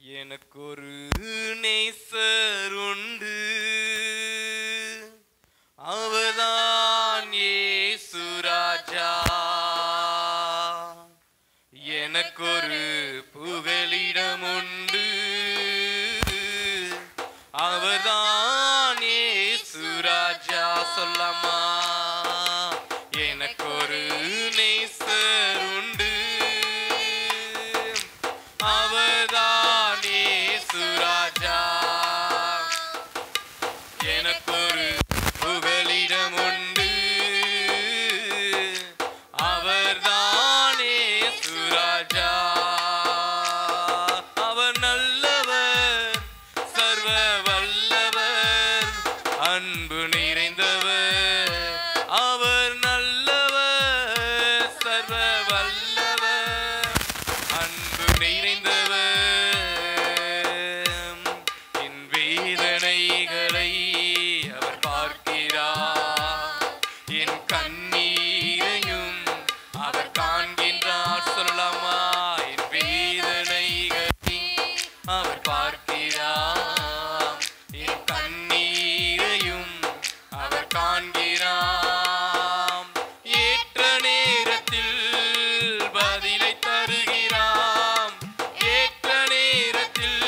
எனக்கொரு நேசர் உண்டு, அவர்தான் இயேசு ராஜா. எனக்கொரு புகலிடம் உண்டு, அவர்தான் இயேசு ராஜா. சொல்லமா, எனக்கொரு நேசர் உண்டு, அவர்தான் இயேசு ராஜா. எனக்கொரு புகலிடம் உண்டு, அவர்தான் இயேசு ராஜா. அவர் நல்லவர், சர்வ வல்லவர், அன்பு நிறைந்தவர். அவர் நல்லவர், சர்வ வல்லவர், அன்பு நிறைந்தவர். என் வேதனைகளை அவர் பார்க்கிறார், என் கண்ணீரையும் அவர் காண்கின்றார். சொல்லலாமா, என் வேதனைகளை அவர் பார்க்கிறார், என் கண்ணீரையும் அவர் காண்கிறார். ஏற்ற நேரத்தில் பதிலை தருகிறார், ஏற்ற நேரத்தில்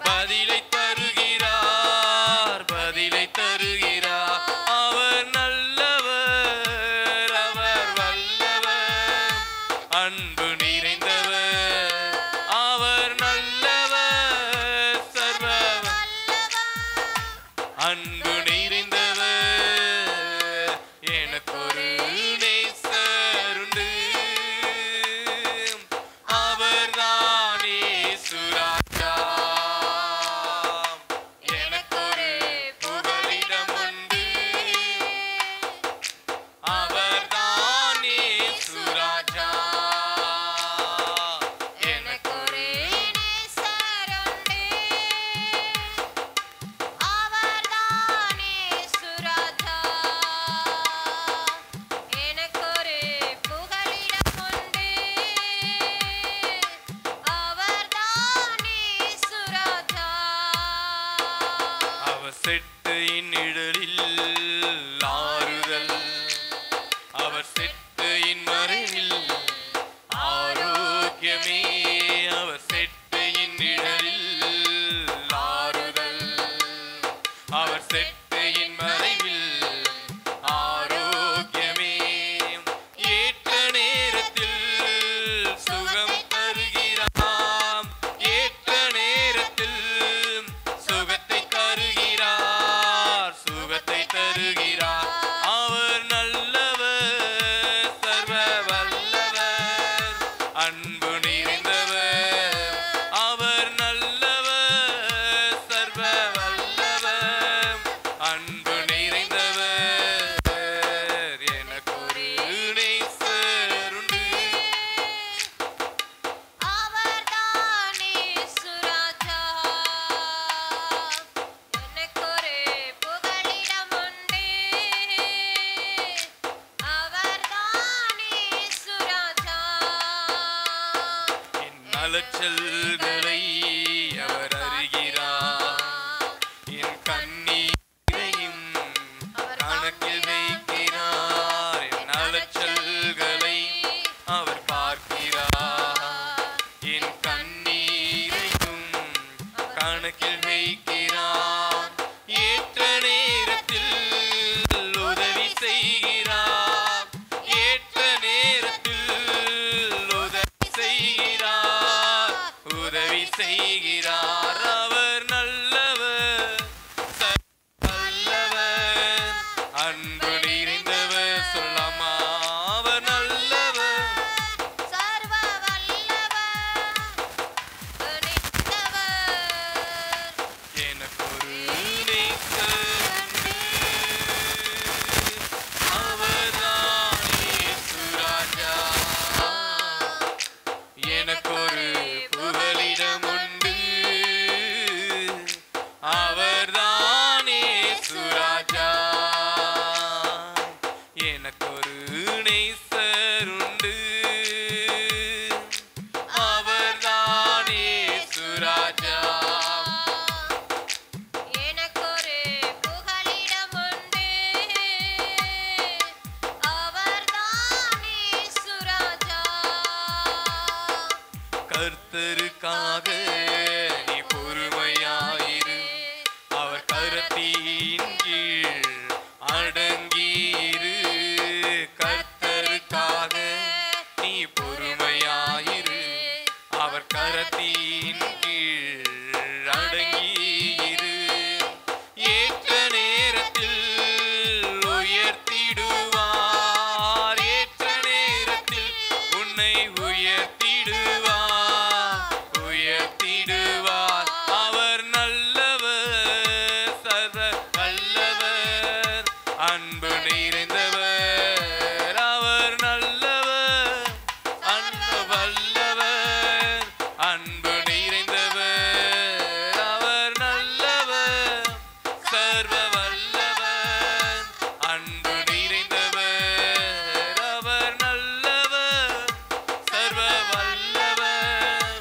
பதிலை தருகிறார், பதிலை தருகிறார். அவர் நல்லவர், அவர் வல்லவர், அன்பு நிறைந்தவர். அவர் நல்லவர், சர்வ அன்பு நிறைந்தவர். எனக்கொரு நேசர் உண்டு, அவர்தான் இயேசு ராஜா. எனக்கொரு புகலிடம் உண்டு, அவர்தான் இயேசு ராஜா. எனக்கொரு நேசர் உண்டு, அவர்தான் இயேசு ராஜா. எனக்கொரு புகலிடம் உண்டு, அவர்தான் இயேசு ராஜா. அவர் செட்டையின் நிழலில் ஆறுதல், அவர் செட்டையின் மறைவில் ஆரோக்கியமே. அவர் செட்டையின் நிழலில் ஆறுதல், அவர் செட்டையின் மறைவில் ஆரோக்கியமே. ஏற்ற நேரத்தில் சுகம் தருகிறார், ஏற்ற நேரத்தில் சுகத்தை தருகிறார், சுகத்தை தருகிறார். அவர் நல்லவர், சர்வ வல்லவர், அன்பு நிறைந்தவர். அவர் நல்லவர், சர்வ வல்லவர், அன்பு நிறைந்தவர். எனக்கொரு நேசர் உண்டு, அவர்தான் இயேசு ராஜா. எனக்கொரு புகலிடம் உண்டு, அவர்தான் இயேசு ராஜா. என் அலைச்சல்களை அவர் அறிகிறார், என் கண்ணீரையும் கணக்கில் வைக்கிறார். என் அலைச்சல்களை அவர் பார்க்கிறார், என் கண்ணீரையும் கணக்கில் வைக்கிறார். ஏற்ற நேரத்தில் உதவி செய்கிறார், ஏற்ற நேரத்தில் உதவி செய்கிறார், உதவி செய்கிறார். அவர் நல்லவர், நல்லவர், அன்பு நிறைந்தவர். சொல்லமா, அவர் நல்லவர், சர்வ வல்லவர், நிறைந்தவர். எனக்கொரு நேசர் உண்டு, அவர்தான் இயேசு ராஜா. எனக்கொரு புகலிடம் உண்டு, அவர்தான் இயேசு ராஜா. எனக்கொரு நேசர் உண்டு, அவர்தான் இயேசு ராஜா. கர்த்தருக்காக நீ பொறுமையாயிரு, அவர் கரத்தின் கீழ் அடங்கியிரு. கர்த்தருக்காக நீ பொறுமையாயிரு, அவர் கரத்தின் கீழ் அடங்கியிரு. ஏற்ற நேரத்தில் உயர்த்திடுவார், ஏற்ற நேரத்தில் உன்னை உயர்த்திடுவார், உயர்த்திடுவார். அவர் நல்லவர், சர்வ வல்லவர், அன்பு நிறைந்தவர். அவர் நல்லவர், அன்பு வல்லவர், அன்பு நிறைந்தவர். அவர் நல்லவர், சர்வ வல்லவர், அன்பு நிறைந்தவர். அவர் நல்லவர், சர்வ வல்லவர்,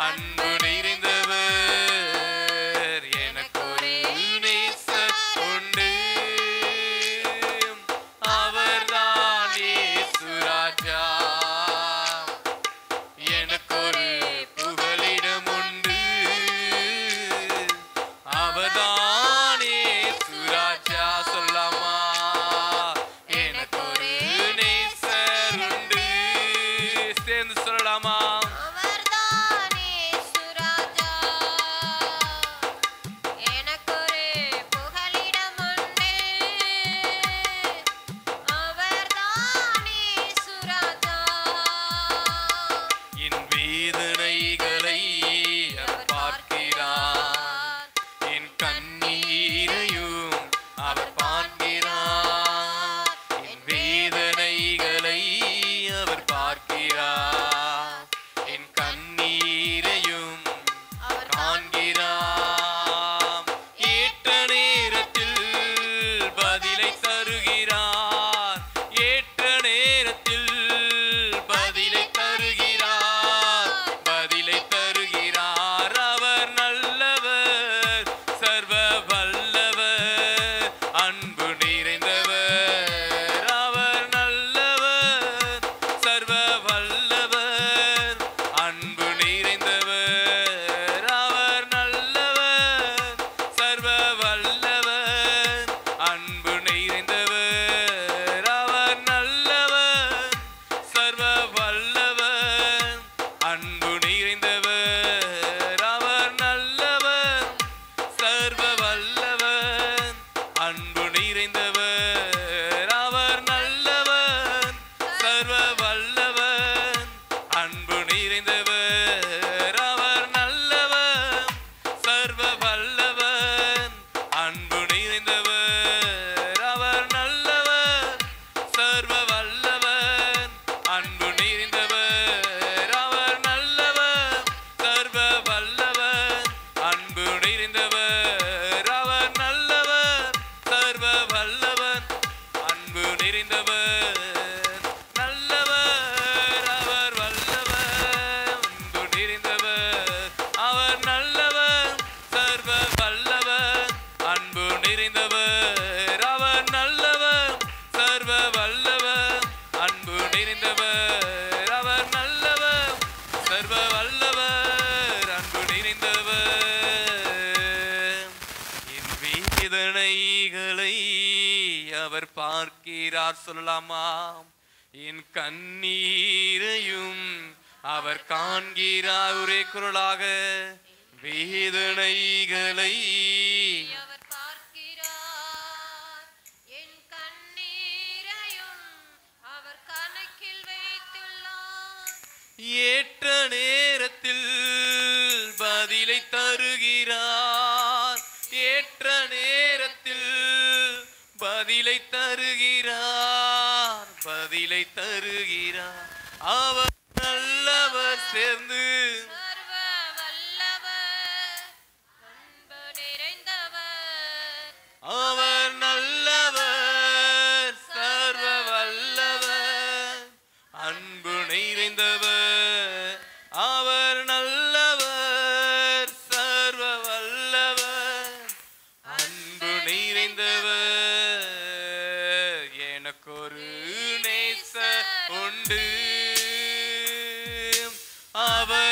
அன்பு நிறைந்தவர். எனக்கொரு நேசர் உண்டு, அவர்தான் இயேசு ராஜா. எனக்கொரு புகலிடம் உண்டு, அவர்தான் இயேசு ராஜா. சொல்லாமா? எனக்கொரு நேசர் உண்டு, சேர்ந்து சொல்லலாமா? அவர்தானே சுராஜா, எனக்கொரு புகலிடம் உண்டு, அவர்தானே சுராஜா. என் வேதனைகளை அவர் பார்க்கிறார், என் கண்ணீரையும் அவர் பார்க்கிறார். என் வேதனைகளை அவர் பார்க்கிறார், என் கண்ணீரையும் அவர் காண்கிறார். ஏற்ற நேரத்தில் பதிலை தருகிறார், ஏற்ற நேரத்தில் பதிலை தருகிறார், பதிலை தருகிறார். அவர் நல்லவர், சர்வ வல்லவர், அன்பு நிறைந்தவர். அவர் நல்லவர், சர்வ வல்லவர், அன்பு நிறைந்தவர். அவர் நல்லவர், சர்வ வல்லவர், அன்பு நிறைந்தவர். அவர் நல்லவர், சர்வ வல்லவர், அன்பு நிறைந்தவர். அவர் நல்லவர், சர்வ வல்லவர், அன்பு நிறைந்தவர். அவர் நல்லவர், சர்வ வல்லவர், அன்பு நிறைந்தவர். அவர் நல்லவர், சர்வ வல்லவர், அன்பு நிறைந்தவர். அவர் நல்லவர், சர்வ வல்லவர், அன்பு நிறைந்தவர். அவர் நல்லவர், சர்வ வல்லவர், அன்பு நிறைந்தவர். அவர் நல்லவர், சர்வ வல்லவர், அன்பு நிறைந்தவர். நல்லவர், அவர் வல்லவர், அன்பு நிறைந்தவர். அவர் நல்லவர், சர்வ வல்லவர், அன்பு நிறைந்தவர். அவர் நல்லவர், சர்வ வல்லவர், அன்பு நிறைந்தவர். அவர் நல்லவர், சர்வ வல்லவர், அன்பு நிறைந்தவர். என் வேதனைகளை அவர் பார்க்கிறார். சொல்லலாமா? என் கண்ணீரையும் அவர் காண்கிறார். ஒரே குரலாக, வேதனைகளை அவர் பார்க்கிறார், என் கண்ணீரையும் அவர் கணக்கில் வைத்துள்ளார். ஏற்ற நேரத்தில் பதிலை தருகிறார், ஏற்ற நேரத்தில் பதிலை தருகிறார், பதிலை தருகிறார். அவர் நல்லவர், சேர்ந்து சர்வ வல்லவர், அன்பு நிறைந்தவர். அவர் நல்லவர், சர்வ வல்லவர், அன்பு நிறைந்தவர். அவர் நல்லவர், சர்வ வல்லவர், அன்பு நிறைந்தவர். எனக்கொரு நேசர் உண்டு, அவர்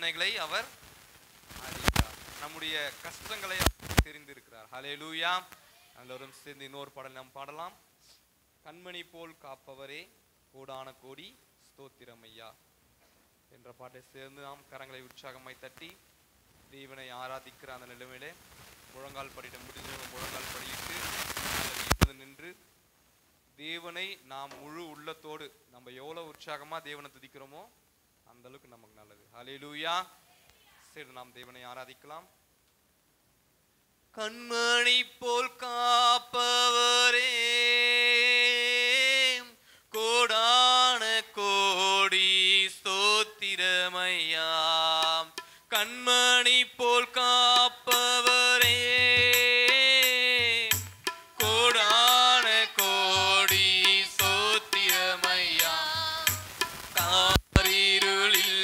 யோசனைகளை அவர் அறிந்தார். நம்முடைய கஷ்டங்களை தெரிந்திருக்கிறார். ஹல்லேலூயா. எல்லோரும் சேர்ந்து இன்னொரு பாடல் நாம் பாடலாம். கண்மணி போல் காப்பவரே கோடான கோடி ஸ்தோத்திரம் ஐயா என்ற பாட்டை சேர்ந்து நாம் கரங்களை உற்சாகமாய் தட்டி தேவனை ஆராதிக்கிற அந்த நிலைமையிலே முழங்கால் படியிட முடிஞ்சவங்க முழங்கால் படியிட்டு நின்று தேவனை நாம் முழு உள்ளத்தோடு நம்ம எவ்வளவு உற்சாகமா தேவனை துதிக்கிறோமோ அந்த அளவுக்கு நமக்கு நல்லது. ஹல்லேலூயா. சரி, நாம் தேவனை ஆராதிக்கலாம். கண்மணி போல் காப்பவரே கோடான கோடி ஸ்தோத்திரமையா. கண்மணி போல் காப்பவரே கோடான கோடி ஸ்தோத்திரமையா. காரிருளில்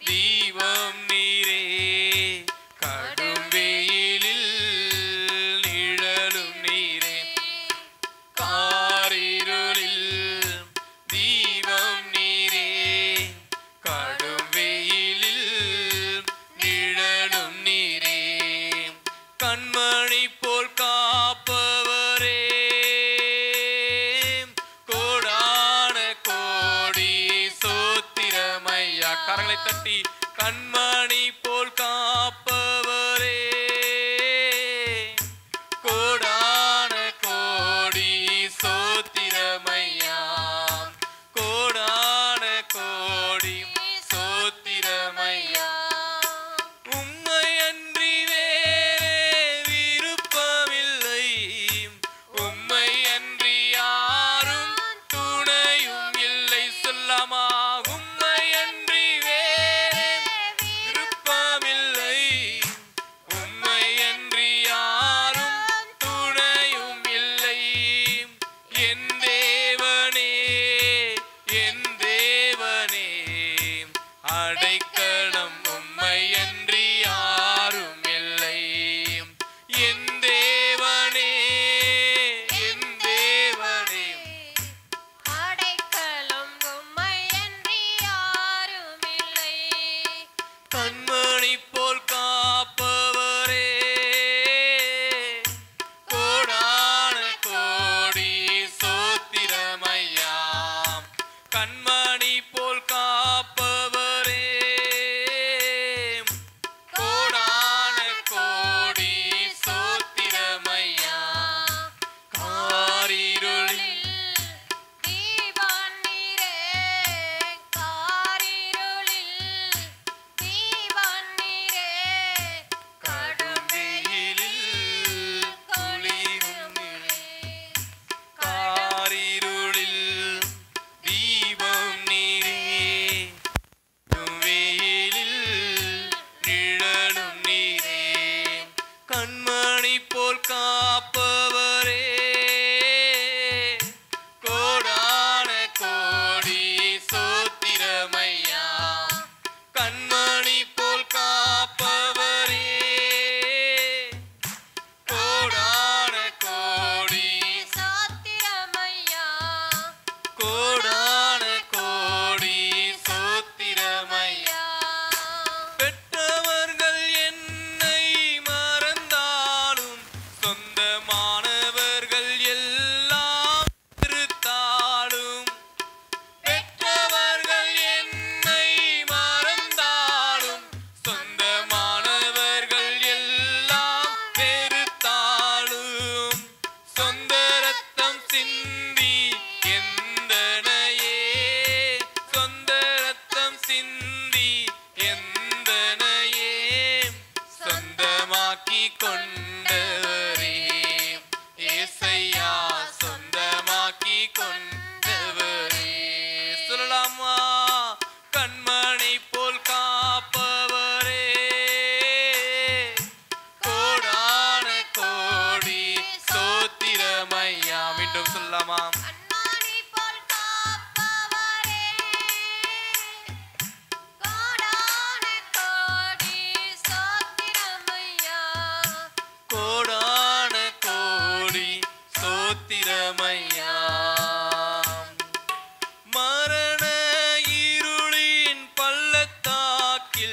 தீபம் நீரே, கடும் வெயிலில் நிழலும் நீரே. காரிருளில் தீபம் நீரே, கடும் வெயிலில் நிழலும் நீரே. கண்மணி போல் காப்பவரே கோடான கோடி ஸ்தோத்திரமையா. கரங்களை தட்டி கண்மணி போல் காப்பவரே கோடான கோடி ஸ்தோத்திரமையா. கோடான கோடி ஸ்தோத்திரமையா. உம்மை அன்றி வேறே விருப்பமில்லை, உம்மை அன்றி யாரும் துணையும் இல்லை. சொல்லாமா? உம்மை அன்றி வேறே விருப்பமில்லை, உம்மை அன்றி யாரும் துணையும் இல்லை. என் தேவனே, என் தேவனே, அடைக்கலம் உம்மை அன்றி யாரும் இல்லை. என் தேவனே, என் தேவனே, அடைக்கலம் உம்மை அன்றி யாரும் இல்லை. கண்மணி போல் காப்பவரே கோடான கோடி ஸ்தோத்திரமையா. கண்மணி போல் காப்பவரே கோடான கோடி ஸ்தோத்திரமையா. காரிருளில் தீபம் நீரே, காரிருளில் தீபம் நீரே, கடும் வெயிலில் குளிரும் நீரே. காரிருளில் தீபம் நீரே, கடும் வெயிலில் நிழலும் நீரே. கண்மணி போல் காப்பவரே கோடான கோடி ஸ்தோத்திரமையா. கண்மணி போல் காப்பவரே கோடான கோடி ஸ்தோத்திரமையா. கோடான கோடி ஸ்தோத்திரமையா. பெற்றவர்கள் என்னை மறந்தாலும் சொந்தமானவர்கள் எல்லாம் வெறுத்தாலும். பெற்றவர்கள் என்னை மறந்தாலும் சொந்தமானவர்கள் எல்லாம் வெறுத்தாலும். சொந்த ரத்தம் சிந்தி எந்தனையே, சொந்த ரத்தம் சிந்தி எந்தனையே சொந்தமாக்கி கொண்டவரே. ஏசையா சொந்தமாக்கி கொண்டவரே. சொல்லலாமா? கண்மணி போல் காப்பவரே கோடான கோடி ஸ்தோத்திரமையா. மீண்டும் சொல்லலாமா? கண்மணி போல் காப்பவரே, கோடான கோடி ஸ்தோத்திரமையா. கோடான கோடி ஸ்தோத்திரமையா. மரண இருளின் பள்ளத்தாக்கில்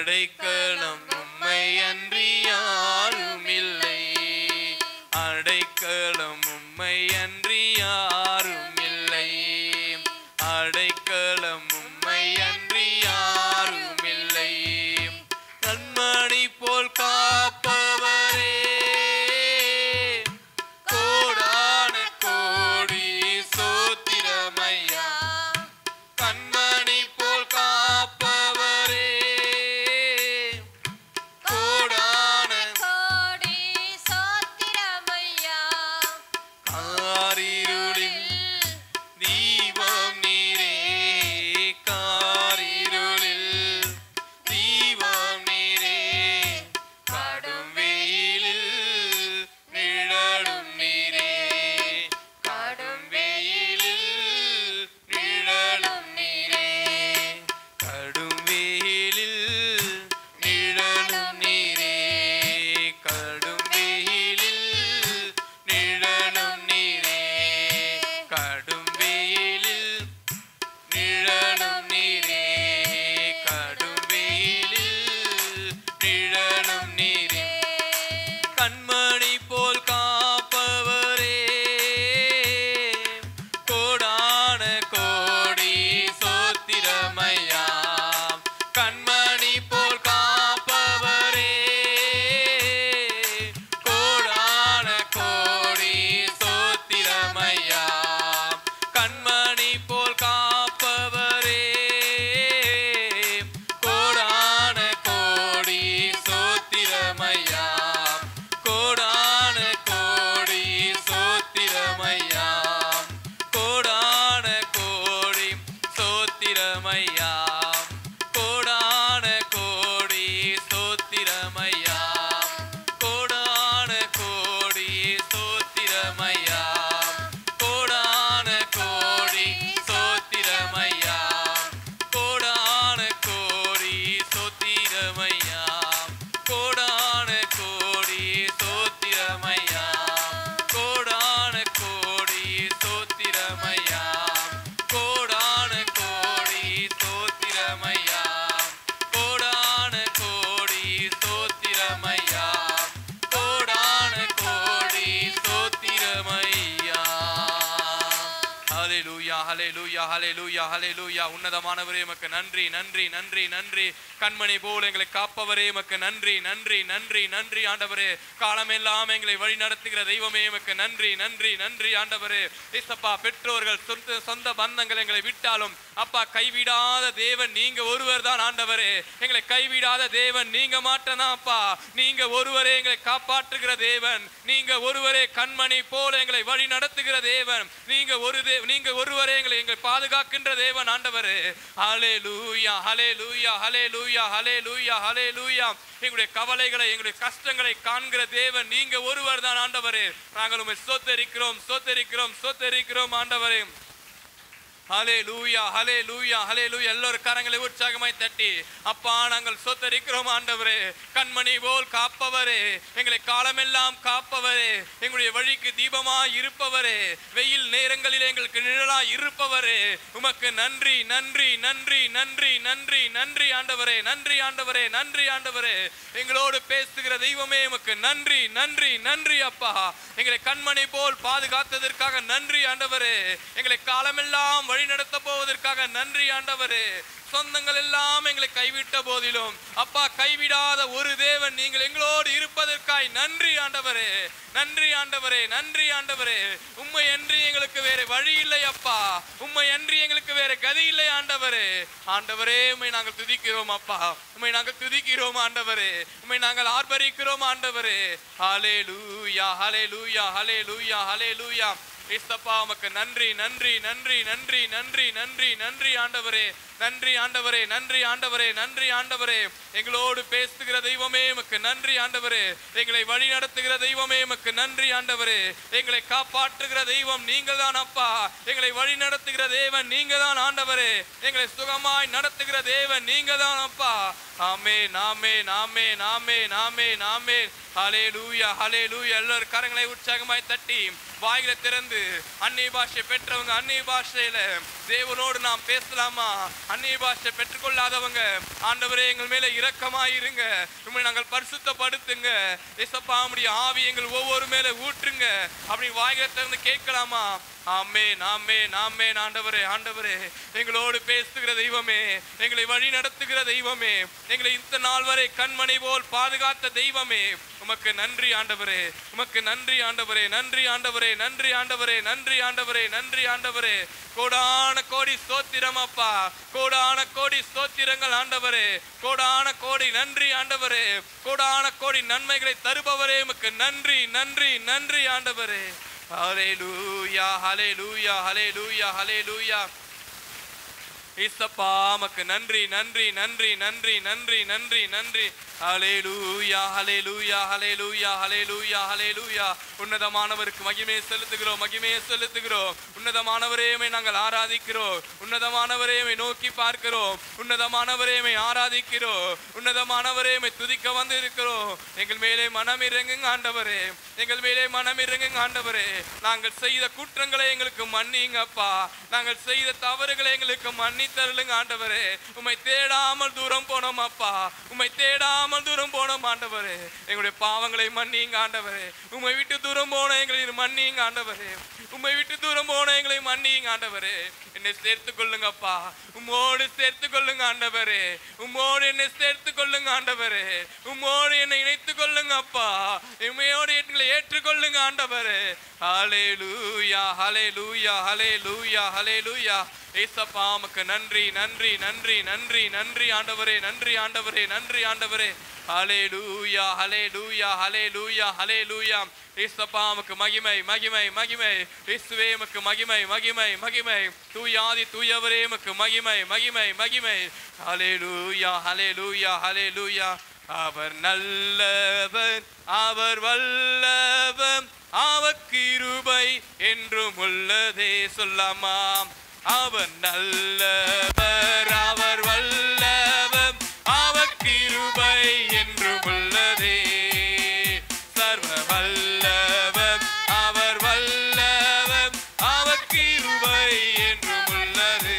அடைக்கலம் உம்மை அன்றி யாரும் இல்லை, அடைக்கலம் உம்மை அன்றி யாரும் இல்லை, அடைக்கலம் உம்மை அன்றி யாரும் இல்லை. கண்மணி போல் காப்பவரே, கோடான கோடி ஸ்தோத்திரமையா. கண்மணி போல் காப்பவரே, கோடான கோடி சோத்திரமையா. காரிருளில் தீபம் நீரே, காரிருளில் தீபம் நீரே, கடும் வெயிலில் நிழலும் நீரே, கடும் வெயிலில் நிழலும் நீரே, கடும் வெயிலில் நிழலும் நீரே, கடும் வெயிலில் நிழலும் நீரே, கடும் வெயிலில் நிழலும் நீரே, கடும் வெயிலில் நிழலும் நீரே. கண்மணி போல் காப்பவரே, கோடான கோடி சோத்திரமையா. கண்மணி போல் காப்பவரே, கோடான கோடி சோத்திரமையா. கண்மணி போல் காப்பவரே, கோடான கோடி சோத்திரமையா, கோடான கோடி சோத்திரமையா, கோடான கோடி சோத்திரமையா, கோடான கோடி சோத்திரமையா, கோடான கோடி சோத்திரமையா, கோடான கோடி சோத்திரமையா, கோடான கோடி சோத்திரமையா, கோடான கோடி சோத்திரமையா, கோடான கோடி சோத்திரமையா, கோடான கோடி சோத்திரமையா, கோடான கோடி சோத்திரமையா, கோடான கோடி சோத்திரமையா. ஹல்லேலூயா, ஹல்லேலூயா, ஹல்லேலூயா, ஹல்லேலூயா. உன்னதமானவரே உமக்கு நன்றி, நன்றி, நன்றி, நன்றி. கண்மணி போல் எங்களை காப்பவரே உமக்கு நன்றி, நன்றி, நன்றி, நன்றி ஆண்டவரே. காலமெல்லாம் எங்களை வழி நடத்துகிற தெய்வமே உமக்கு நன்றி, நன்றி, நன்றி ஆண்டவரே. ஏசப்பா, பெற்றோர்கள் சொந்த பந்தங்கள் எங்களை விட்டாலும் அப்பா கைவிடாத தேவன் நீங்க ஒருவர் தான் ஆண்டவரே. எங்களை கைவிடாத தேவன் நீங்க மாட்டனா அப்பா. நீங்க ஒருவரே எங்களை காப்பாற்றுகிற தேவன், நீங்க ஒருவரே கண்மணி போல எங்களை வழி நடத்துகிற தேவன், நீங்க ஒருவரே எங்களை பாதுகாக்கின்ற தேவன் ஆண்டவரே. ஹல்லேலூயா, ஹல்லேலூயா, ஹல்லேலூயா, ஹல்லேலூயா, ஹல்லேலூயா. எங்களுடைய கவலைகளை எங்களுடைய கஷ்டங்களை காண்கிற தேவன் நீங்க ஒருவர் தான் ஆண்டவரே. நாங்கள் உம்மை ஸ்தோத்திரிக்கிறோம், ஸ்தோத்திரிக்கிறோம், ஸ்தோத்திரிக்கிறோம் ஆண்டவரே. ஹல்லேலூயா, ஹல்லேலூயா, ஹல்லேலூயா. எல்லோரும் கரங்களை உற்சாகமாய் தட்டி அப்பா நாங்கள் ஸ்தோத்திரிக்கிறோம் ஆண்டவரே. கண்மணி போல் காப்பவரே, எங்களை காலமெல்லாம் காப்பவரே, எங்களுடைய வழிக்கு தீபமாய் இருப்பவரே, வெயில் நேரங்களில் எங்களுக்கு நிழலாய் இருப்பவரே, உமக்கு நன்றி, நன்றி, நன்றி, நன்றி, நன்றி, நன்றி ஆண்டவரே, நன்றி ஆண்டவரே, நன்றி ஆண்டவரே. எங்களோடு பேசுகிற தெய்வமே உமக்கு நன்றி, நன்றி, நன்றி அப்பா. எங்களை கண்மணி போல் பாதுகாத்ததற்காக நன்றி ஆண்டவரே. எங்களை காலமெல்லாம் வழி நடத்த போவதற்காக நன்றி ஆண்டவரே. சொந்தங்கள் எல்லாம் எங்களை கைவிட்ட போதிலும் அப்பா கைவிடாத ஒரு தேவன் நீங்கள் எங்களோடு இருப்பதற்காய் நன்றி ஆண்டவரே, நன்றி ஆண்டவரே, நன்றி ஆண்டவரே. உம்மை அன்றி எங்களுக்கு வேற வழி இல்லை அப்பா, உம்மை அன்றி எங்களுக்கு வேற கதி இல்லை ஆண்டவரே. ஆண்டவரே உம்மை நாங்கள் துதிக்கிறோம் அப்பா, உம்மை நாங்கள் துதிக்கிறோம் ஆண்டவரே, உம்மை நாங்கள் ஆர்ப்பரிக்கிறோம் ஆண்டவரே. ஹல்லேலூயா, ஹல்லேலூயா, ஹல்லேலூயா, ஹல்லேலூயா. இயேசப்பா உமக்கு நன்றி, நன்றி, நன்றி, நன்றி, நன்றி, நன்றி, நன்றி ஆண்டவரே, நன்றி ஆண்டவரே, நன்றி ஆண்டவரே, நன்றி ஆண்டவரே. எங்களோடு பேசுகிற தெய்வமே உமக்கு நன்றி ஆண்டவரே. எங்களை வழி நடத்துகிற தெய்வமே உமக்கு நன்றி ஆண்டவரே. எங்களை காப்பாற்றுகிற தெய்வம் நீங்கள் தான் அப்பா. எங்களை வழி நடத்துகிற தேவன் நீங்க தான் ஆண்டவரே. எங்களை சுகமாய் நடத்துகிற தேவன் நீங்க தான் அப்பா. ஆமென், ஆமென், ஆமென், ஆமென், ஆமென், ஆமென். ஹல்லேலூயா, ஹல்லேலூயா. எல்லாரும் கரங்களை உற்சாகமாய் தட்டி வாய்களை திறந்து அந்நிய பாஷை பெற்றவங்க அந்நிய பாஷையில தேவனோடு நாம் பேசலாமா? அந்நிய பாஷை பெற்றுக்கொள்ளாதவங்க ஆண்டவரே எங்கள் மேல இரக்கமாயிருங்க. உம்மை நாங்கள் பரிசுத்தப்படுத்துங்க ஏசப்பா. உம்முடைய ஆவி எங்கள் ஒவ்வொரு மேல ஊற்றுங்க அப்படி வாயில திறந்து கேட்கலாமா? ஆமென் ஆமென் ஆமென். ஆண்டவரே ஆண்டவரே, எங்களோடு பேசுகிற தெய்வமே, எங்களை வழி நடத்துகிற தெய்வமே, எங்களை இந்த நாள் வரை கண்மணி போல் பாதுகாத்த தெய்வமே, உமக்கு நன்றி ஆண்டவரே, உமக்கு நன்றி ஆண்டவரே, நன்றி ஆண்டவரே, நன்றி ஆண்டவரே, நன்றி ஆண்டவரே, நன்றி ஆண்டவரே. கோடான கோடி ஸ்தோத்திரம் அப்பா, கோடான கோடி ஸ்தோத்திரங்கள் ஆண்டவரே, கோடான கோடி நன்றி ஆண்டவரே, கோடான கோடி நன்மைகளை தருபவரே, உமக்கு நன்றி நன்றி நன்றி ஆண்டவரே. ஹல்லேலூயா ஹல்லேலூயா ஹல்லேலூயா ஹல்லேலூயா. இயேசப்பா உமக்கு நன்றி நன்றி நன்றி நன்றி நன்றி நன்றி நன்றி. ஹல்லேலூயா ஹல்லேலூயா ஹல்லேலூயா ஹல்லேலூயா ஹல்லேலூயா. உன்னதமானவருக்கு மகிமையை செலுத்துகிறோம், மகிமையை செலுத்துகிறோம். உன்னதமானவரேமை நாங்கள் ஆராதிக்கிறோம், உன்னதமானவரேமை நோக்கி பார்க்கிறோம், உன்னதமானவரேமை ஆராதிக்கிறோம், உன்னதமானவரேமை துதிக்க வந்து இருக்கிறோம். எங்கள் மேலே மனம் இறங்குங்க ஆண்டவரே, எங்கள் மேலே மனம் இறங்குங்க ஆண்டவரே. நாங்கள் செய்த குற்றங்களை எங்களுக்கு மன்னிங்கப்பா, நாங்கள் செய்த தவறுகளை எங்களுக்கு மன்னித்தருளுங்க ஆண்டவரே. உம்மை தேடாமல் தூரம் போனோம் அப்பா, உம்மை தேடாமல் தூரம் போனோம் ஆண்டவரே. எங்களுடைய பாவங்களை மன்னிங்க ஆண்டவரே. உம்மை விட்டு தூரம் போன எங்களை மன்னிங்க ஆண்டவரே, உம்மை விட்டு தூரம் போன எங்களை மன்னிங்க ஆண்டவரே. என்னை சேர்த்துக் கொள்ளுங்கப்பா, உம்மோடு சேர்த்துக் கொள்ளுங்க ஆண்டவரே, உம்மோடு என்னை சேர்த்துக் கொள்ளுங்க ஆண்டவரே, உம்மோடு என்னை இணைத்துக் கொள்ளுங்க அப்பா, உம்மையோடு எங்களை ஏற்றுக்கொள்ளுங்க ஆண்டவரே. ஹல்லேலூயா ஹல்லேலூயா ஹல்லேலூயா ஹல்லேலூயா. ஏசப்பா உமக்கு நன்றி நன்றி நன்றி நன்றி நன்றி ஆண்டவரே, நன்றி ஆண்டவரே, நன்றி ஆண்டவரே. ஹல்லேலூயா ஹல்லேலூயா ஹல்லேலூயா ஹல்லேலூயா. ஏசப்பா உமக்கு மகிமை மகிமை மகிமை. இயேசுவே உமக்கு மகிமை மகிமை மகிமை. தூயாதி தூயவரே உமக்கு மகிமை மகிமை மகிமை. ஹல்லேலூயா ஹல்லேலூயா ஹல்லேலூயா. அவர் நல்லவர், அவர் வல்லவர், அவர் கிருபை என்றும் உள்ளதே. சொல்லாமா? அவர் நல்லவர், அவர் வல்லவர், அவர் கிருபை என்றும் உள்ளதே. சர்வ வல்லவர், அவர் வல்லவர், அவர் கிருபை என்றும் உள்ளது.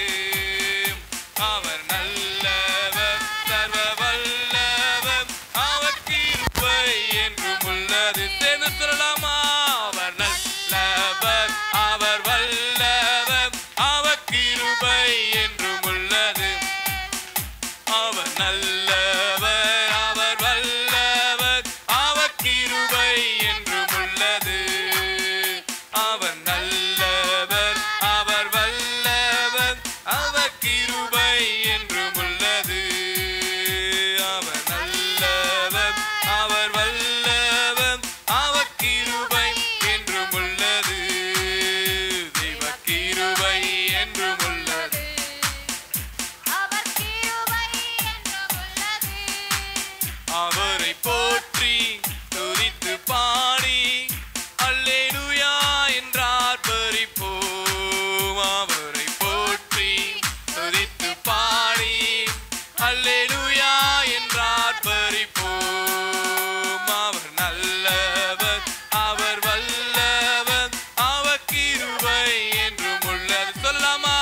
அவர் நல்லவர், சர்வ வல்லவர், அவர் கிருபை என்றும் உள்ளது. சேர்ந்து சொல்லலாமா? அவர் நல்லவர், அவர் வல்லவர், அவர் கிருபை என்றும் உள்ளது. அவர் நல்லவர், அவர் வல்லவர், அவர் கிருபை என்றும் உள்ளது. அவர் நல்லவர், அவர் வல்லவர், அவர் கிருபை என்றும் உள்ளது. அவர் நல்லவர், அவர் வல்லவர், அவர் கிருபை என்றும் உள்ளது. தெய்வ கிருபை என்றும் உள்ளது. அவர் கிருபை என்றும் உள்ளது. அவரை போற்றி துதித்து பாடி அல்லேலூயா என்றார் பரிப்போம். அவரை போற்றி துதித்து பாடி அல்லேலூயா என்றார் பரிப்போம். அவர் நல்லவர், அவர் வல்லவர், அவர் கிருபை என்றும் உள்ளது. சொல்லாமா?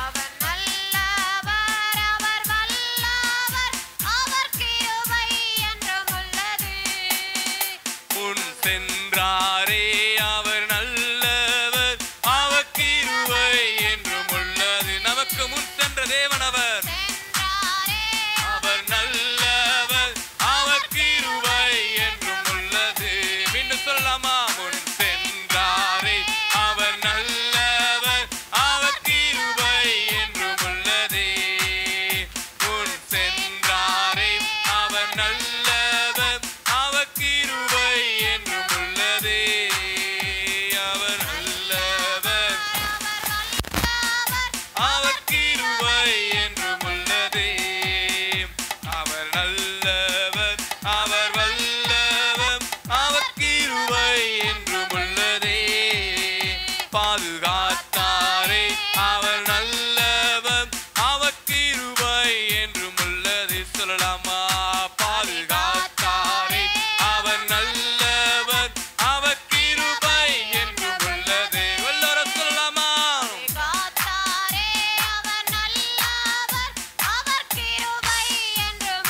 அவர் நல்லவர், அவர் வல்லவர், அவர் கிருபை என்றும் உள்ளது. முன் சென்றாரே அவர் நல்லவர், அவர் கிருபை என்றும் உள்ளது. நமக்கு முன் சென்ற தேவன் அவர். சென்றாரே அவர் நல்லவர், அவர் கிருபை என்றும் உள்ளது. மீண்டும் சொல்லலாமா? முன் சென்றாரே அவர் நல்லவர், அவர் கிருபை என்றும் உள்ளதே. முன் சென்றாரே அவர் நல்லவர், அவர் கிருபை என்றும் உள்ளதே. அவர் நல்லவர், அவர் கிருபை என்றும் உள்ளதே. அவர் நல்லவர், அவர் வல்லவர், அவர் கிருபை என்றும் உள்ளதே. பாதுகாத்தாரே அவர் நல்லவர், அவர் கிருபை என்றும் உள்ளது. சொல்லலாமா? பாதுகாத்தாரே அவர் நல்லவர், அவர் கிருபை என்றும் உள்ளது. எல்லோரும் சொல்லலாமா? காத்தாரே அவர் நல்லவர், அவர் கிருபை என்றும்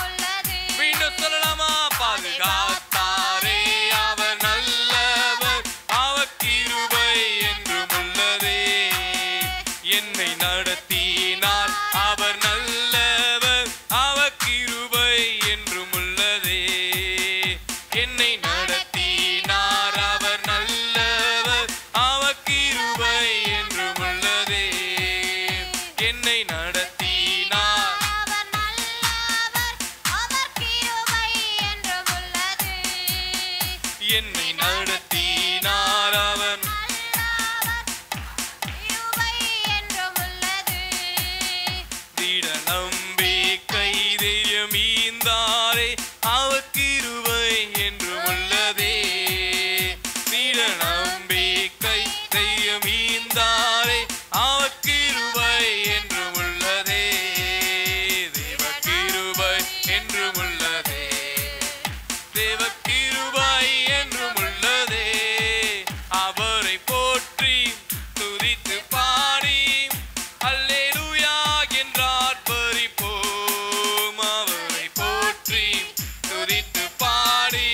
என்னை நடத்தினார் அவர் கிருபை என்றும் உள்ளது திட நம்பிக்கை தைரியம் ஈந்தாரே அவர் கிருபை என்றும் உள்ளதே திட நம்பிக்கை தைரியம் ஈந்தாரே அவர் கிருபை என்றும் உள்ளதே தேவ கிருபை என்றும் உள்ளதே தேவ கிருபை என்றும் உள்ளதே அவரை போற்றி துதித்து பாடி அல்லேலூயா என்றார் பரிபோம் அவரை போற்றி துதித்து பாடி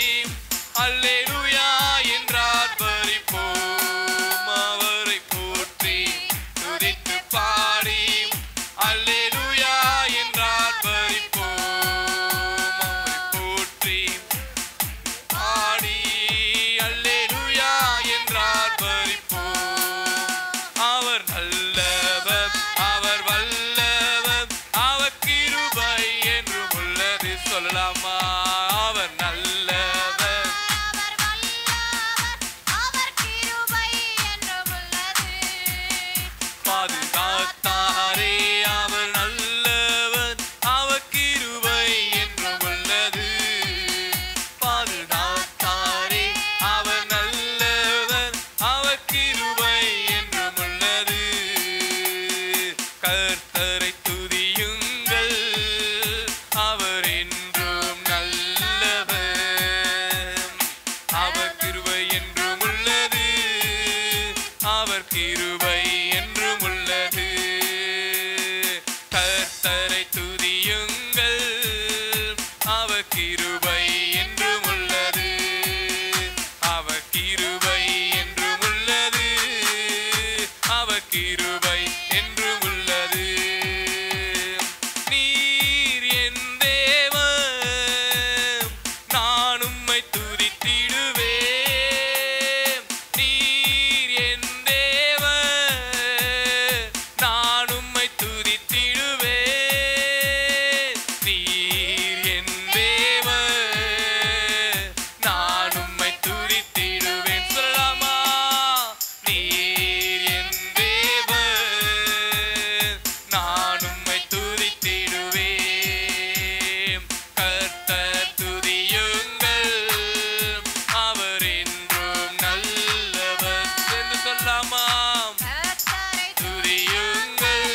அல்லேலூயா என்றார் பரிபோம் அவரை போற்றி துதித்து பாடி அல்லேலூயா என்றார் பரிபோம் அவரை போற்றி பாடி அல்லேலூயா என்றார் பரிபோம் அவர் நல்லவர் அவர் வல்லவர் அவர் கிருபை என்றும் உள்ளது சொல்லலாமா அவர் நல்லவர் அவர் வல்லவர் அவர் கிருபை என்றும் உள்ளது பாதுகாத்தாரே அவர் நல்லவர் அவர் கிருபை என்றும் உள்ளது பாதுகாத்தாரே அவர் நல்லவர் அவர் கிருபை என்றும் உள்ளது கர்த்தரை துதியுங்கள் அவர் என்றும் நல்லவர் அவர் கிருபை என்றும் உள்ளது அவர் கிருபை என்றும் உள்ளது கர்த்தரை துதியுங்கள் அவர் கிருபை என்றும் உள்ளது அவர் கிருபை என்றும் உள்ளது அவர் கிருபை என்றும் உள்ளது நீர் என் தேவன் நான் உம்மை துதித்திடுவேன் நீர் என் தேவன் நான் உம்மை துதித்திடுவேன் நீர் என் தேவன் நான் உம்மை துதித்திடுவேன் சொல்லலாமா நீர் என் தேவன் நான் உம்மை துதித்திடுவேன் கர்த்தர் துதியுங்கள் அவர் என்றும் நல்லவர் என்று சொல்லலாமா கர்த்தரை துதியுங்கள்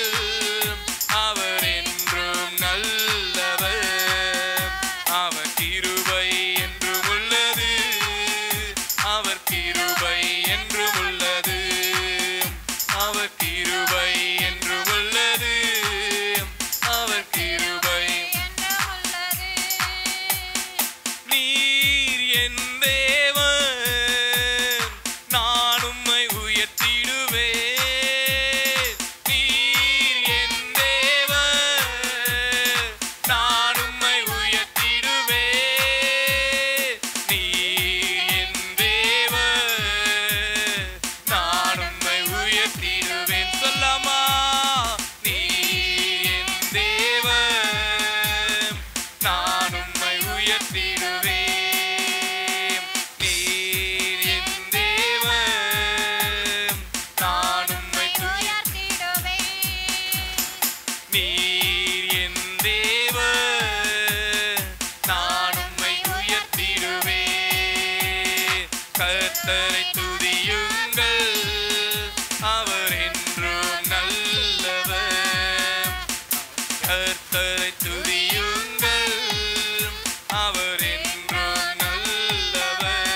அவர் என்றும் நல்லவர் அவர் கிருபை என்றும் உள்ளது அவர் கிருபை என்றும் உள்ளது அவர் கிருபை என்றும் உள்ளது அவர் கிருபை என்றும் உள்ளது நீர் என் தேவன் நான் உம்மை உயர்த்திடுவேன் நீர் என் தேவன் நான் உம்மை உயர்த்திடுவேன் நீர் என் தேவன் நான் உம்மை உயர்த்திடுவேன் சொல்லாமா நீர் என் தேவன் நான் உம்மை உயர்த்திடுவேன் நீர் என் தேவன் நான் உம்மை உயர்த்திடுவேன் நீர் என் தேவன் நான் உம்மை உயர்த்திடுவேன் கர்த்தரை துதியுங்கள் அவர் என்றும் நல்லவர் கர்த்தரை துதியுங்கள் அவர் என்றும் நல்லவர்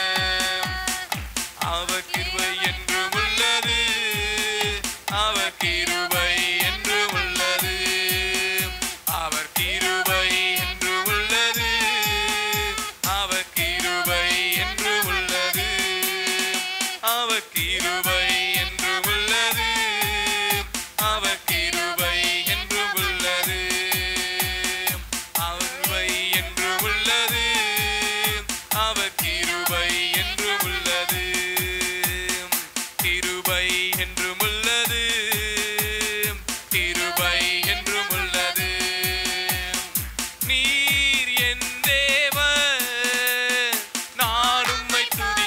அவர் கிருபை என்றும் உள்ளது அவர் கிருபை என்றும் உள்ளது அவர் கிருபை என்றும் உள்ளது அவர் கிருபை என்றும் உள்ளது அவர் கிருபை என்றும் உள்ளது அவர் கிருபை என்றும் உள்ளது அவர் கிருபை என்றும் உள்ளது அவர் கிருபை என்றும் உள்ளது கிருபை என்றும் உள்ளது கிருபை என்றும் உள்ளது நீர் என் தேவன் நான் உம்மை துதி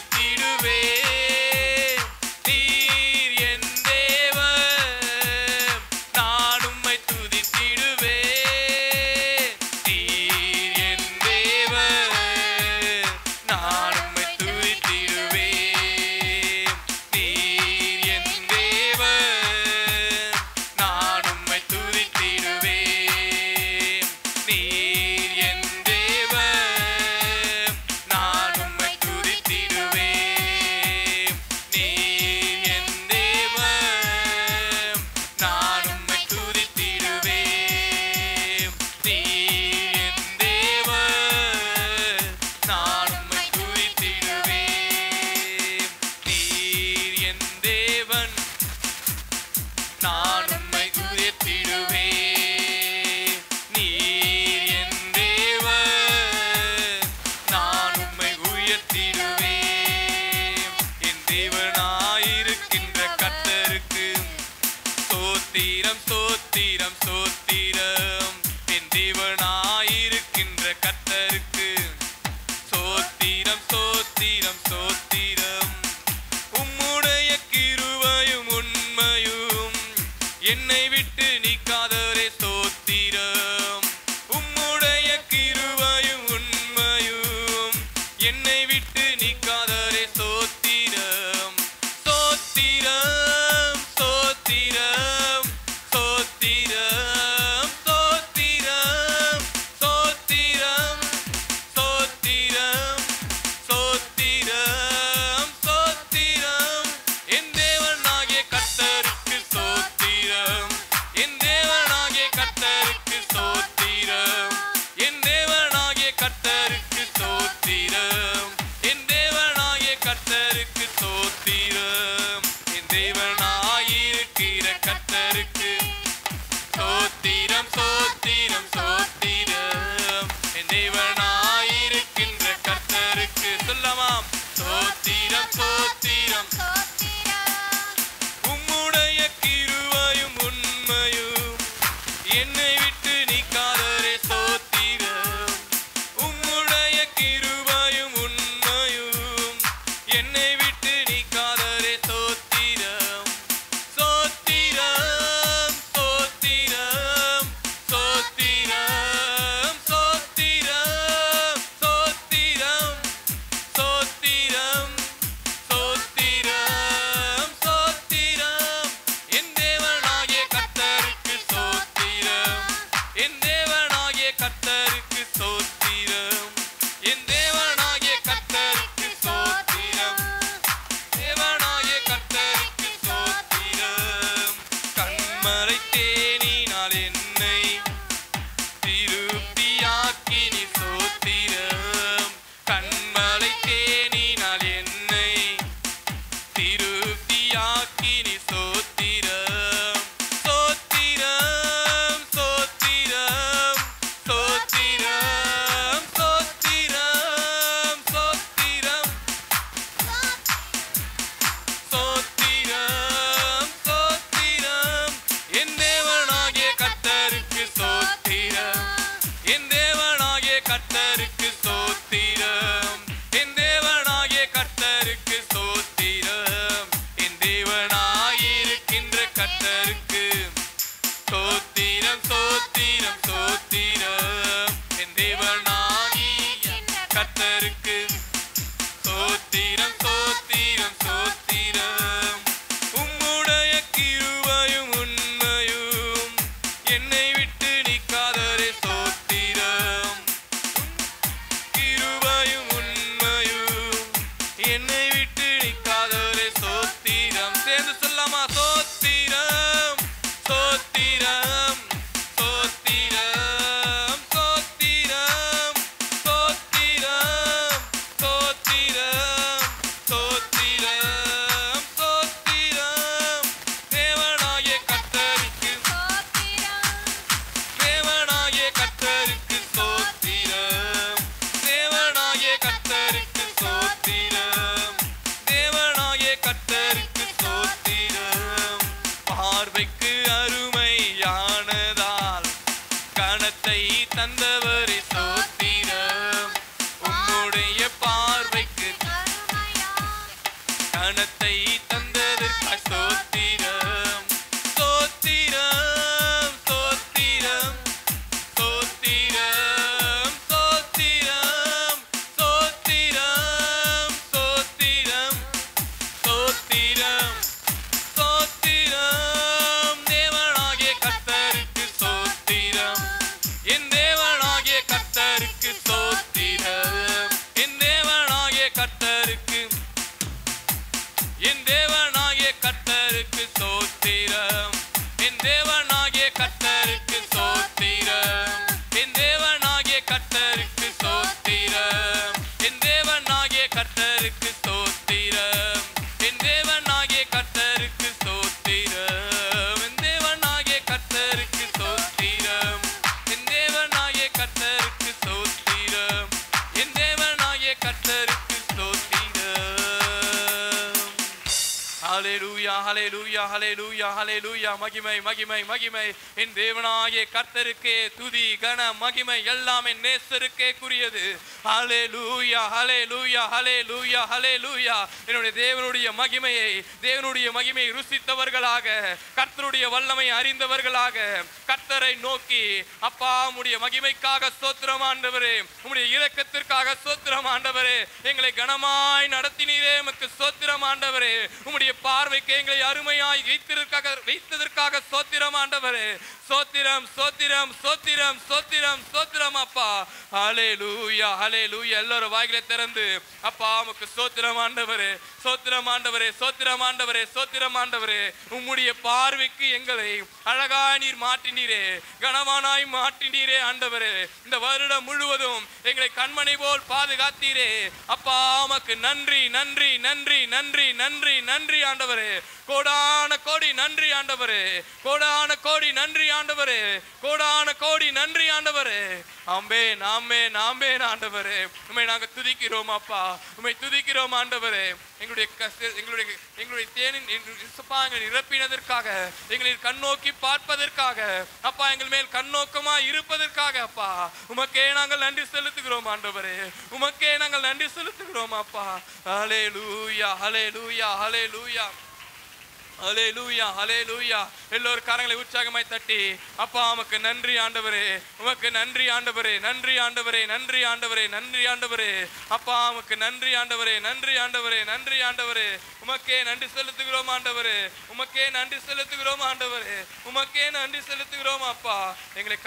ஸ்தோத்திரம். என் தேவனாகிய கர்த்தருக்கு ஸ்தோத்திரம். தேவனாகிய கர்த்தருக்கு ஸ்தோத்திரம். கண்மலை தேனினால் என்னை திருப்தியாக்கி நீ ஸ்தோத்திரம். கண்மலை தேனினால் என்னை திருப்தியாக்கி நீ ஸ்தோத்திரம். ஸ்தோத்திரம் ஸ்தோத்திரம் ஸ்தோத்திரம் ஸ்தோத்திரம் ஸ்தோத்திரம் ஸ்தோத்திரம் ஸ்தோத்திரம். என் தேவனாகிய கர்த்தருக்கு ஸ்தோத்திரம். என் தேவனாகிய கர்த்தருக்கு ஸ்தோத்திரம். என் தேவனாகிய கர்த்தருக்கு ஸ்தோத்திரம். என் தேவனாயிருக்கின்ற கர்த்தருக்கு ஸ்தோத்திரம் ஸ்தோத்திரம் ஸ்தோத்திரம். என் தேவனாகிய கர்த்தருக்கு ஸ்தோத்திரம் ஸ்தோத்திரம் ஸ்தோத்திரம். உம்முடைய கிருபையும் உண்மையும் என்னை விட்டு நீக்காதரே ஸ்தோத்திரம். கிருபையும் உண்மையும் என்னை விட்டு நீக்காதரே ஸ்தோத்திரம். சேர்ந்து சொல்லாமா? ஸ்தோத்திரம் ஸ்தோத்திரம் ஸ்தோத்திரம் ஸ்தோத்திரம் ஸ்தோத்திரம் ஸ்தோத்திரம் ஸ்தோத்திரம் ஸ்தோத்திரம். தேவனாகிய கர்த்தருக்கு தேவனாகிய கர்த்தருக்கு ஸ்தோத்திரம். தேவனாகிய கர்த்தருக்கு ஸ்தோத்திரம். தேவனாகிய கர்த்தருக்கு ஸ்தோத்திரம். பார்வைக்கு அருமையானதால் கணத்தை தந்தவரே ஸ்தோத்திரம். உம்முடைய பார்வைக்கு கணத்தை தந்ததற்காய் ஸ்தோத்திரம். ஸ்தோத்திரம் ஸ்தோத்திரம் ஸ்தோத்திரம் ஸ்தோத்திரம் ஸ்தோத்திரம் ஸ்தோத்திரம் ஸ்தோத்திரம் ஸ்தோத்திரம். தேவனாகிய கர்த்தருக்கு ஸ்தோத்திரம். என் தேவனாகிய கர்த்தருக்கு ஸ்தோத்திரம். என் தேவனாகிய கர்த்தருக்கு என் தேவனாகிய கர்த்தருக்கு ஸ்தோத்திரம். என் தேவனாகிய கர்த்தருக்கு ஸ்தோத்திரம். என் தேவனாகிய கர்த்தருக்கு ஸ்தோத்திரம். என் தேவனாகிய கர்த்தருக்கு ஸ்தோத்திரம். என் தேவனாகிய கர்த்தருக்கு ஸ்தோத்திரம். என் தேவனாகிய கர்த்தருக்கு ஸ்தோத்திரம். என் தேவனாகிய கர்த்தருக்கு ஸ்தோத்திரம். என் தேவனாகிய கர்த்தருக்கு ஸ்தோத்திரம். ஹல்லேலூயா ஹல்லேலூயா ஹல்லேலூயா ஹல்லேலூயா. மகிமை மகிமை மகிமை என் தேவனாகிய கர்த்தருக்கே துதி கன மகிமை எல்லாம் என் நேசருக்கே குறியது. ஹல்லேலூயா ஹல்லேலூயா ஹல்லேலூயா ஹல்லேலூயா. என்னுடைய தேவனுடைய மகிமையை ருசித்தவர்களாக, கர்த்தருடைய வல்லமை அறிந்தவர்களாக கர்த்தரை நோக்கி, அப்பா உம்முடைய மகிமைக்காக ஸ்தோத்திரம் ஆண்டவரே, உம்முடைய இரக்கத்திற்காக ஸ்தோத்திரம் ஆண்டவரே, எங்களை கனமாய் நடத்தினீரே உமக்கு ஸ்தோத்திரம் ஆண்டவரே, உம்முடைய பார்வைக்கு எங்களை அருமையாய் வைத்ததற்காக ஸ்தோத்திரம் ஆண்டவரே. ஸ்தோத்திரம் ஸ்தோத்திரம் ஸ்தோத்திரம் ஸ்தோத்திரம் ஸ்தோத்திரம் அப்பா. ஹல்லேலூயா ஹல்லேலூயா. எல்லாரும் வாய்களை திறந்து அப்பா உமக்கு ஸ்தோத்திரம் ஆண்டவரே, ஸ்தோத்திரம் ஆண்டவரே, ஸ்தோத்திரம் ஆண்டவரே, ஸ்தோத்திரம் ஆண்டவரே. உம்முடைய பார்வைக்கு எங்களை அழகாய் நீர் மாற்றினீரே, கனவானாய் மாற்றினீரே ஆண்டவரே. இந்த வருடம் முழுவதும் எங்களை கண்மணி போல் பாதுகாத்தீரே அப்பா. உமக்கு நன்றி நன்றி நன்றி நன்றி நன்றி நன்றி ஆண்டவரே. கோடான கோடி நன்றி ஆண்டவரே, கோடான கோடி நன்றி ஆண்டவரே, கோடான கோடி நன்றி ஆண்டவரே. ஆமென் ஆமென் ஆமென் ஆண்டவரே. உம்மை நாங்கள் துதிக்கிறோம் அப்பா, உம்மை துதிக்கிறோம் ஆண்டவரே. எங்களுடைய தேனின் நிரப்பினதற்காக, எங்களை கண்ணோக்கி பார்ப்பதற்காக அப்பா, எங்கள் மேல் கண்ணோக்கமா இருப்பதற்காக அப்பா உமக்கே நாங்கள் நன்றி செலுத்துகிறோம் ஆண்டவரே, உமக்கே நாங்கள் நன்றி செலுத்துகிறோம் அப்பா. ஹல்லேலூயா ஹல்லேலூயா ஹல்லேலூயா. ஹல்லேலூயா ஹல்லேலூயா. எல்லோரும் கரங்களை உற்சாகமாய் தட்டி, அப்பா உமக்கு நன்றி ஆண்டவரே, உமக்கு நன்றி ஆண்டவரே, நன்றி ஆண்டவரே, நன்றி ஆண்டவரே, நன்றி ஆண்டவரே. அப்பா உமக்கு நன்றி ஆண்டவரே, நன்றி ஆண்டவரே, நன்றி ஆண்டவரே. உமக்கே நன்றி செலுத்துகிறோம் ஆண்டவரே, உமக்கே நன்றி செலுத்துகிறோம் ஆண்டவரே, உமக்கே நன்றி செலுத்துகிறோம் அப்பா. எங்களை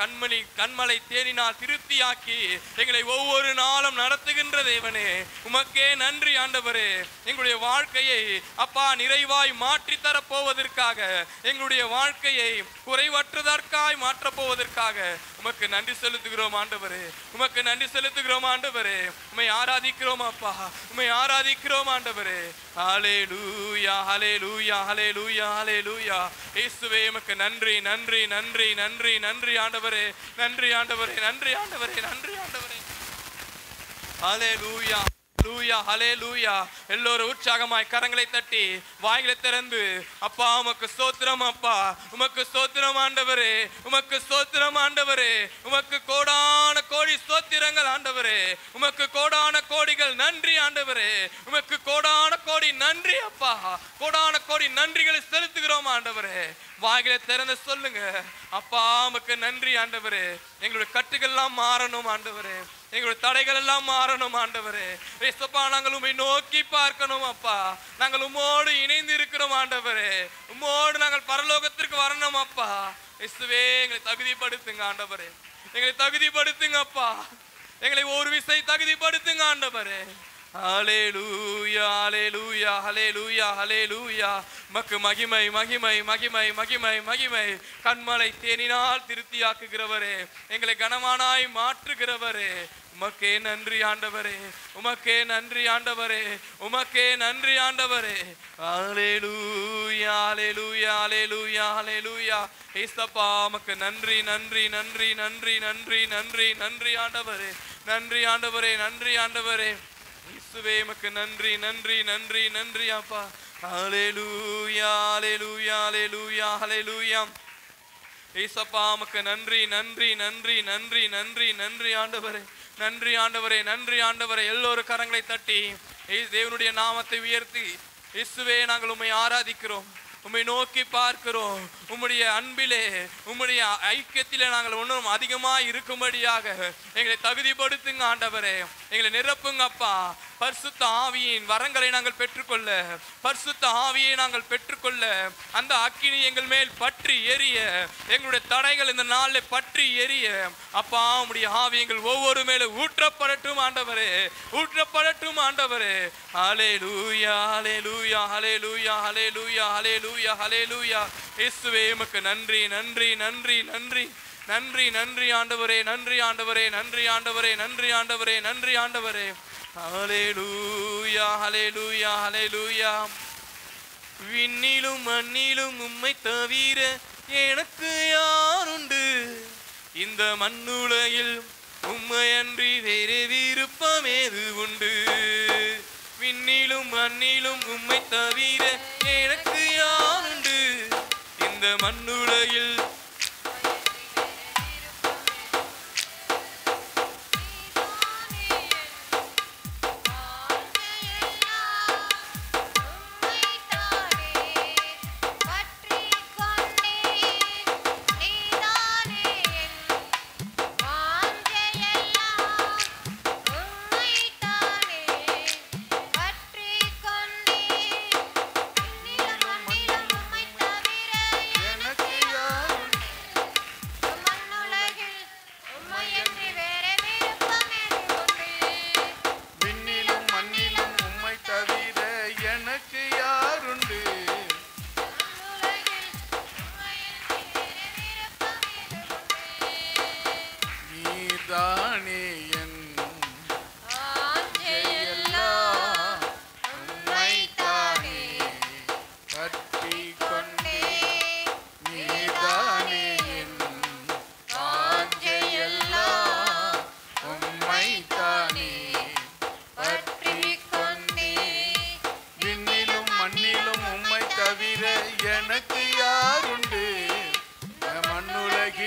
கண்மலை தேனினால் திருப்தியாக்கி எங்களை ஒவ்வொரு நாளும் நடத்துகின்ற தேவனே, உமக்கே நன்றி ஆண்டவரே. எங்களுடைய வாழ்க்கையை அப்பா நிறைவாய் மாற்றி தர போவதற்காக, எங்களுடைய வாழ்க்கையை குறைவற்றதற்காய் மாற்றப் போவதற்காக உமக்கு நன்றி செலுத்துகிறோம் ஆண்டவரே, உமக்கு நன்றி செலுத்துகிறோம் ஆண்டவரே. உம்மை ஆராதிக்கிறோம் அப்பா, உம்மை ஆராதிக்கிறோம் ஆண்டவரே. ஹல்லேலூயா ஹல்லேலூயா ஹல்லேலூயா ஹல்லேலூயா. இயேசுவே உமக்கு நன்றி நன்றி நன்றி நன்றி நன்றி ஆண்டவரே, நன்றி ஆண்டவரே, நன்றி ஆண்டவரே, நன்றி ஆண்டவரே. ஹல்லேலூயா ஹல்லேலூயா ஹல்லேலூயா. எல்லோரும் உற்சாகமாய் கரங்களை தட்டி வாய்களை திறந்து, அப்பா உமக்கு ஸ்தோத்திரம் அப்பா, உமக்கு ஸ்தோத்திரம் ஆண்டவரே, உமக்கு ஸ்தோத்திரம் ஆண்டவரே, உமக்கு கோடான கோடி ஸ்தோத்திரங்கள் ஆண்டவரே, உமக்கு கோடான கோடிகள் நன்றி ஆண்டவரே, உமக்கு கோடான கோடி நன்றி அப்பா, கோடான கோடி நன்றிகளை செலுத்துகிறோம் ஆண்டவரே. வாய்களை திறந்து சொல்லுங்க, அப்பா உமக்கு நன்றி ஆண்டவரே. எங்களுடைய கட்டுகள் எல்லாம் மாறணும் ஆண்டவரே, எங்களுடைய தடைகள் எல்லாம் மாறணும் ஆண்டவரே. ஏசப்பா நாங்கள் உம்மை நோக்கி பார்க்கணும் அப்பா, நாங்கள் உம்மோடு இணைந்து இருக்கிறோம் ஆண்டவரே, உம்மோடு நாங்கள் பரலோகத்திற்கு வரணும் அப்பா. இயேசுவே எங்களை தகுதிப்படுத்துங்க ஆண்டவரே, எங்களை தகுதிப்படுத்துங்க அப்பா, எங்களை ஒரு விசை தகுதிப்படுத்துங்க ஆண்டவரே. ஹல்லேலூயா ஹல்லேலூயா ஹல்லேலூயா ஹல்லேலூயா. மக்கு மகிமை மகிமை மகிமை மகிமை மகிமை. கண்மலை தேனினால் திருப்தியாக்குகிறவரே, எங்களை கனமானாய் மாற்றுகிறவரே, உமக்கே நன்றி ஆண்டவரே, உமக்கே நன்றி ஆண்டவரே, உமக்கே நன்றி ஆண்டவரே. ஹல்லேலூயா ஹல்லேலூயா ஹல்லேலூயா ஹல்லேலூயா. ஏசப்பா உமக்கு நன்றி நன்றி நன்றி நன்றி நன்றி நன்றி நன்றி ஆண்டவரே, நன்றி ஆண்டவரே, நன்றி ஆண்டவரே. இயேசுவே உமக்கு நன்றி நன்றி நன்றி நன்றி அப்பா. ஹல்லேலூயா ஹல்லேலூயா ஹல்லேலூயா ஹல்லேலூயா. ஏசப்பா உமக்கு நன்றி நன்றி நன்றி நன்றி நன்றி நன்றி ஆண்டவரே, நன்றி ஆண்டவரே, நன்றி ஆண்டவரே. எல்லோரும் கரங்களை தட்டி தேவனுடைய நாமத்தை உயர்த்தி, இயேசுவே நாங்கள் உம்மை ஆராதிக்கிறோம், உம்மை நோக்கி பார்க்கிறோம். உம்முடைய அன்பிலே, உம்முடைய ஐக்கியத்திலே நாங்கள் ஒன்றும் அதிகமாக இருக்கும்படியாக எங்களை தகுதிப்படுத்துங்க ஆண்டவரே, எங்களை நிரப்புங்க அப்பா. பரிசுத்த ஆவியின் வரங்களை நாங்கள் பெற்றுக்கொள்ள, பரிசுத்த ஆவியை நாங்கள் பெற்றுக்கொள்ள, அந்த அக்கினி எங்கள் மேல் பற்றி எரிய, எங்களுடைய தடைகள் இந்த நாளில் பற்றி எரிய அப்பா. உம்முடைய ஆவி எங்கள் ஒவ்வொரு மேலும் ஊற்றப்படட்டும் ஆண்டவரே, ஊற்றப்படட்டும் ஆண்டவரே. ஹல்லேலூயா ஹல்லேலூயா ஹல்லேலூயா ஹல்லேலூயா ஹல்லேலூயா ஹல்லேலூயா. இயேசுவே உமக்கு நன்றி நன்றி நன்றி நன்றி நன்றி நன்றி ஆண்டவரே, நன்றி ஆண்டவரே, நன்றி ஆண்டவரே, நன்றி ஆண்டவரே, நன்றி ஆண்டவரே. ஹல்லேலூயா ஹல்லேலூயா ஹல்லேலூயா. விண்ணிலும் மண்ணிலும் உம்மை தவிர எனக்கு யாருண்டு, இந்த மண்ணுலகில் உம்மையன்றி வேறு விருப்பம் ஏது உண்டு. விண்ணிலும் மண்ணிலும் உம்மை தவிர எனக்கு யாருண்டு, இந்த மண்ணுலகில் எனக்கு